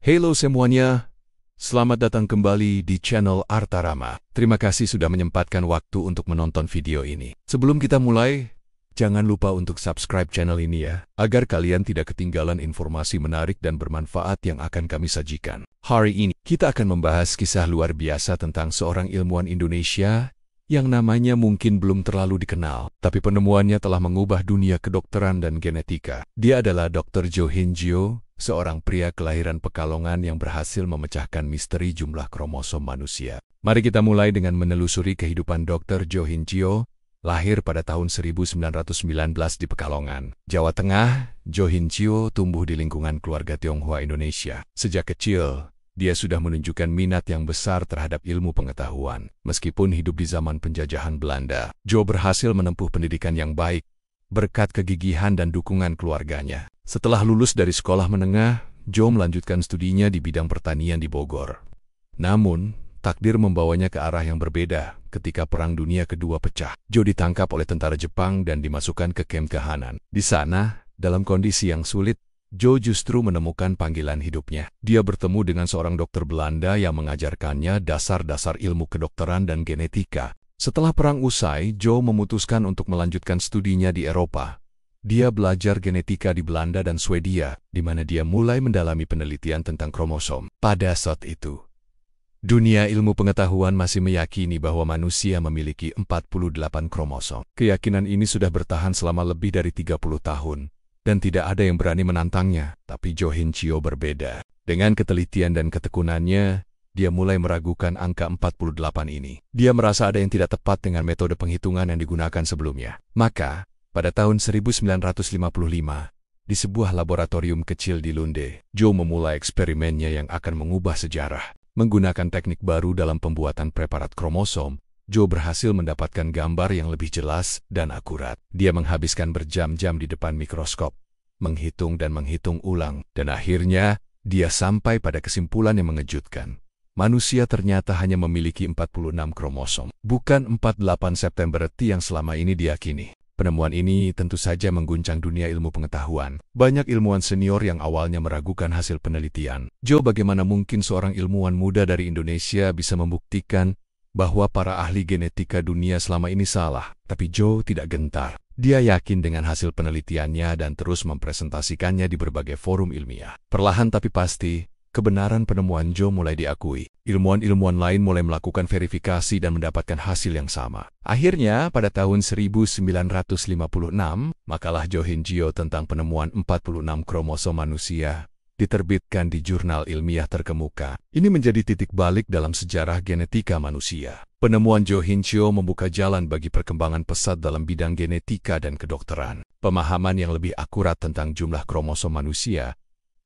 Halo semuanya, selamat datang kembali di channel Artarama. Terima kasih sudah menyempatkan waktu untuk menonton video ini. Sebelum kita mulai, jangan lupa untuk subscribe channel ini ya, agar kalian tidak ketinggalan informasi menarik dan bermanfaat yang akan kami sajikan. Hari ini, kita akan membahas kisah luar biasa tentang seorang ilmuwan Indonesia yang namanya mungkin belum terlalu dikenal, tapi penemuannya telah mengubah dunia kedokteran dan genetika. Dia adalah Dr. Jo Hin Gyo, seorang pria kelahiran Pekalongan yang berhasil memecahkan misteri jumlah kromosom manusia. Mari kita mulai dengan menelusuri kehidupan Dr. Jo Hin Gyo, lahir pada tahun 1919 di Pekalongan, Jawa Tengah. Jo Hin Gyo tumbuh di lingkungan keluarga Tionghoa Indonesia. Sejak kecil, dia sudah menunjukkan minat yang besar terhadap ilmu pengetahuan. Meskipun hidup di zaman penjajahan Belanda, Jo berhasil menempuh pendidikan yang baik berkat kegigihan dan dukungan keluarganya. Setelah lulus dari sekolah menengah, Jo melanjutkan studinya di bidang pertanian di Bogor. Namun, takdir membawanya ke arah yang berbeda ketika Perang Dunia Kedua pecah. Jo ditangkap oleh tentara Jepang dan dimasukkan ke kamp tahanan. Di sana, dalam kondisi yang sulit, Jo justru menemukan panggilan hidupnya. Dia bertemu dengan seorang dokter Belanda yang mengajarkannya dasar-dasar ilmu kedokteran dan genetika. Setelah perang usai, Jo memutuskan untuk melanjutkan studinya di Eropa. Dia belajar genetika di Belanda dan Swedia, di mana dia mulai mendalami penelitian tentang kromosom. Pada saat itu, dunia ilmu pengetahuan masih meyakini bahwa manusia memiliki 48 kromosom. Keyakinan ini sudah bertahan selama lebih dari 30 tahun. Dan tidak ada yang berani menantangnya, tapi Jo Hin Gyo berbeda. Dengan ketelitian dan ketekunannya, dia mulai meragukan angka 48 ini. Dia merasa ada yang tidak tepat dengan metode penghitungan yang digunakan sebelumnya. Maka, pada tahun 1955, di sebuah laboratorium kecil di Lunde, Jo memulai eksperimennya yang akan mengubah sejarah. Menggunakan teknik baru dalam pembuatan preparat kromosom, Jo berhasil mendapatkan gambar yang lebih jelas dan akurat. Dia menghabiskan berjam-jam di depan mikroskop, menghitung dan menghitung ulang, dan akhirnya dia sampai pada kesimpulan yang mengejutkan. Manusia ternyata hanya memiliki 46 kromosom, bukan 48 September yang selama ini diyakini. Penemuan ini tentu saja mengguncang dunia ilmu pengetahuan. Banyak ilmuwan senior yang awalnya meragukan hasil penelitian. Jo, bagaimana mungkin seorang ilmuwan muda dari Indonesia bisa membuktikan bahwa para ahli genetika dunia selama ini salah? Tapi Jo tidak gentar. Dia yakin dengan hasil penelitiannya dan terus mempresentasikannya di berbagai forum ilmiah. Perlahan tapi pasti, kebenaran penemuan Jo mulai diakui. Ilmuwan-ilmuwan lain mulai melakukan verifikasi dan mendapatkan hasil yang sama. Akhirnya, pada tahun 1956, makalah Jo Hin Gyo tentang penemuan 46 kromosom manusia diterbitkan di jurnal ilmiah terkemuka. Ini menjadi titik balik dalam sejarah genetika manusia. Penemuan Jo Hin Gyo membuka jalan bagi perkembangan pesat dalam bidang genetika dan kedokteran. Pemahaman yang lebih akurat tentang jumlah kromosom manusia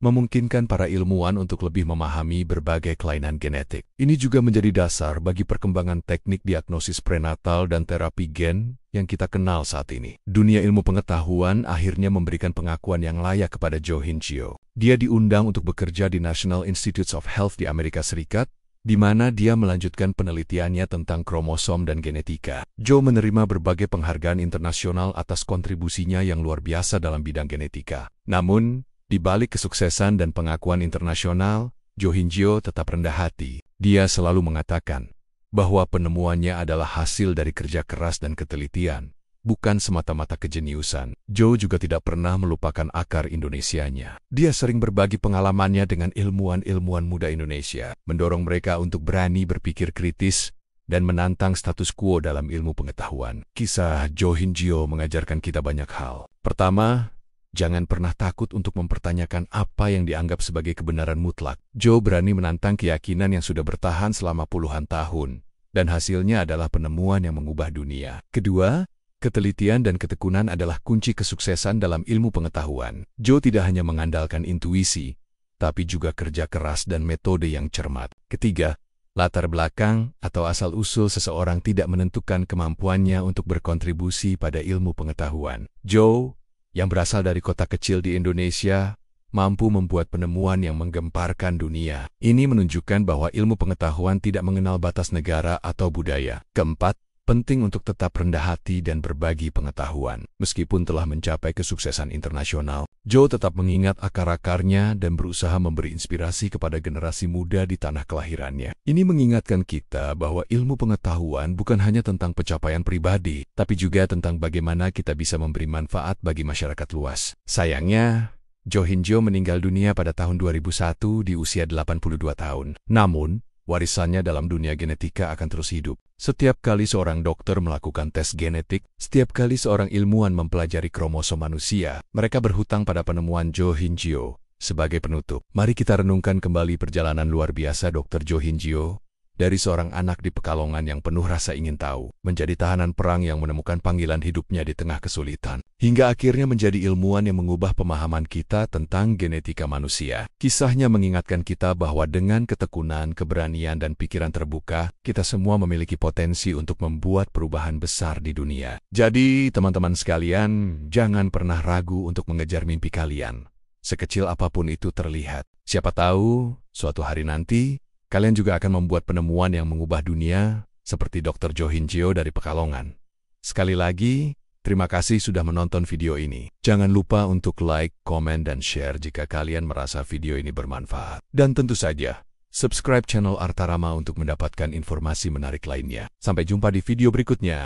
memungkinkan para ilmuwan untuk lebih memahami berbagai kelainan genetik. Ini juga menjadi dasar bagi perkembangan teknik diagnosis prenatal dan terapi gen yang kita kenal saat ini. Dunia ilmu pengetahuan akhirnya memberikan pengakuan yang layak kepada Jo Hin Gyo. Dia diundang untuk bekerja di National Institutes of Health di Amerika Serikat, di mana dia melanjutkan penelitiannya tentang kromosom dan genetika. Jo menerima berbagai penghargaan internasional atas kontribusinya yang luar biasa dalam bidang genetika. Namun, di balik kesuksesan dan pengakuan internasional, Jo Hin Gyo tetap rendah hati. Dia selalu mengatakan bahwa penemuannya adalah hasil dari kerja keras dan ketelitian, bukan semata-mata kejeniusan. Jo juga tidak pernah melupakan akar Indonesianya. Dia sering berbagi pengalamannya dengan ilmuwan-ilmuwan muda Indonesia, mendorong mereka untuk berani berpikir kritis dan menantang status quo dalam ilmu pengetahuan. Kisah Jo Hin Gyo mengajarkan kita banyak hal. Pertama, jangan pernah takut untuk mempertanyakan apa yang dianggap sebagai kebenaran mutlak. Jo berani menantang keyakinan yang sudah bertahan selama puluhan tahun, dan hasilnya adalah penemuan yang mengubah dunia. Kedua, ketelitian dan ketekunan adalah kunci kesuksesan dalam ilmu pengetahuan. Jo tidak hanya mengandalkan intuisi, tapi juga kerja keras dan metode yang cermat. Ketiga, latar belakang atau asal-usul seseorang tidak menentukan kemampuannya untuk berkontribusi pada ilmu pengetahuan. Jo, yang berasal dari kota kecil di Indonesia, mampu membuat penemuan yang menggemparkan dunia. Ini menunjukkan bahwa ilmu pengetahuan tidak mengenal batas negara atau budaya. Keempat, Penting untuk tetap rendah hati dan berbagi pengetahuan. Meskipun telah mencapai kesuksesan internasional, Joe tetap mengingat akar-akarnya dan berusaha memberi inspirasi kepada generasi muda di tanah kelahirannya. Ini mengingatkan kita bahwa ilmu pengetahuan bukan hanya tentang pencapaian pribadi, tapi juga tentang bagaimana kita bisa memberi manfaat bagi masyarakat luas. Sayangnya, Jo Hin-jo meninggal dunia pada tahun 2001 di usia 82 tahun. Namun, warisannya dalam dunia genetika akan terus hidup. Setiap kali seorang dokter melakukan tes genetik, setiap kali seorang ilmuwan mempelajari kromosom manusia, mereka berhutang pada penemuan Jo Hin-jo. Sebagai penutup, mari kita renungkan kembali perjalanan luar biasa Dr. Jo Hin-jo. Dari seorang anak di Pekalongan yang penuh rasa ingin tahu, menjadi tahanan perang yang menemukan panggilan hidupnya di tengah kesulitan, hingga akhirnya menjadi ilmuwan yang mengubah pemahaman kita tentang genetika manusia. Kisahnya mengingatkan kita bahwa dengan ketekunan, keberanian, dan pikiran terbuka, kita semua memiliki potensi untuk membuat perubahan besar di dunia. Jadi, teman-teman sekalian, jangan pernah ragu untuk mengejar mimpi kalian. Sekecil apapun itu terlihat. Siapa tahu, suatu hari nanti, kalian juga akan membuat penemuan yang mengubah dunia, seperti Dr. Jo Hin-jo dari Pekalongan. Sekali lagi, terima kasih sudah menonton video ini. Jangan lupa untuk like, komen, dan share jika kalian merasa video ini bermanfaat. Dan tentu saja, subscribe channel Artarama untuk mendapatkan informasi menarik lainnya. Sampai jumpa di video berikutnya.